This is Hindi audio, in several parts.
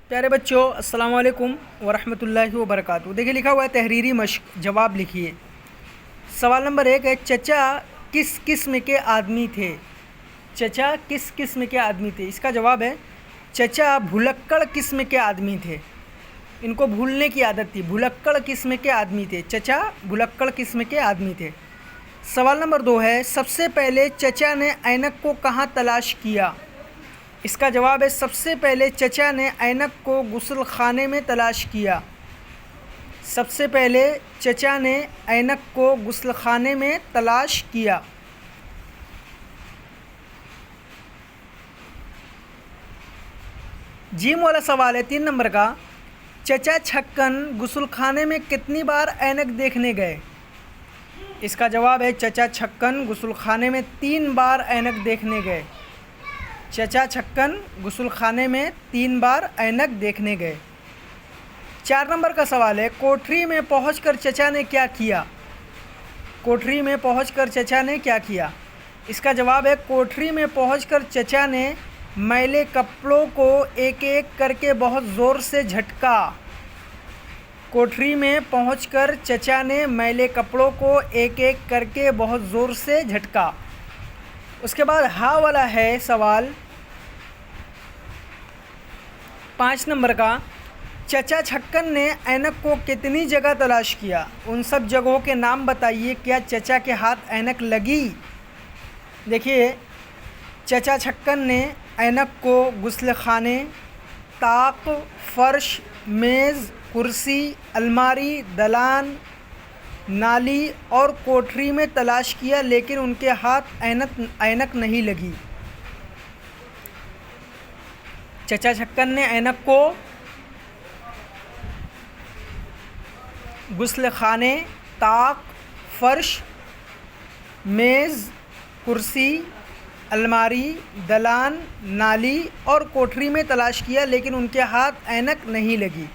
प्यारे बच्चों, अस्सलाम वालेकुम वरहमतुल्लाहि वबरकातुहू। देखिए लिखा हुआ है तहरीरी मश्क, जवाब लिखिए। सवाल नंबर 1 है, चचा किस किस्म के आदमी थे? चचा किस किस्म के आदमी थे? इसका जवाब है चचा भुलक्कड़ किस्म के आदमी थे। इनको भूलने की आदत थी। भुलक्कड़ किस्म के आदमी थे। चचा भुलक्कड़ किस्म के आदमी थे। सवाल नंबर 2 है, सबसे पहले चचा ने ऐनक को कहाँ तलाश किया? इसका जवाब है सबसे पहले चचा ने ऐनक को गुस्ल खाने में तलाश किया। सबसे पहले चचा ने ऐनक को गुस्ल खाने में तलाश किया। जीम वाला सवाल है 3 नंबर का, चचा छक्कन गुस्ल खाने में कितनी बार ऐनक देखने गए? इसका जवाब है चचा छक्कन गुस्ल खाने में 3 बार ऐनक देखने गए। चचा छक्कन गुस्ल खाने में 3 बार ऐनक देखने गए। 4 नंबर का सवाल है, कोठरी में पहुंचकर चचा ने क्या किया? कोठरी में पहुंचकर चचा ने क्या किया? इसका जवाब है कोठरी में पहुंचकर चचा ने मैले कपड़ों को एक एक करके बहुत ज़ोर से झटका। कोठरी में पहुंचकर चचा ने मैले कपड़ों को एक एक करके बहुत ज़ोर से झटका। उसके बाद हा वाला है सवाल 5 नंबर का, चचा छक्कन ने ऐनक को कितनी जगह तलाश किया? उन सब जगहों के नाम बताइए। क्या चचा के हाथ ऐनक लगी? देखिए, चचा छक्कन ने ऐनक को गुस्ल खाने, ताक, फ़र्श, मेज़, कुर्सी, अलमारी, दलान, नाली और कोठरी में तलाश किया, लेकिन उनके हाथ ऐनक नहीं लगी। चचा छक्कन ने ऐनक को गुस्ल खाने, ताक, फ़र्श, मेज़, कुर्सी, अलमारी, दलान, नाली और कोठरी में तलाश किया, लेकिन उनके हाथ ऐनक नहीं लगी।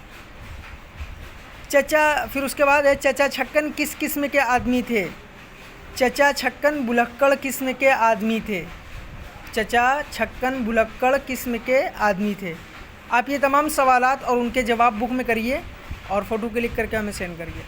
फिर उसके बाद है, चचा छक्कन किस किस्म के आदमी थे? चचा छक्कन भुलक्कड़ किस्म के आदमी थे। चचा छक्कन भुलक्कड़ किस्म के आदमी थे। आप ये तमाम सवालात और उनके जवाब बुक में करिए और फ़ोटो क्लिक करके हमें सेंड करिए।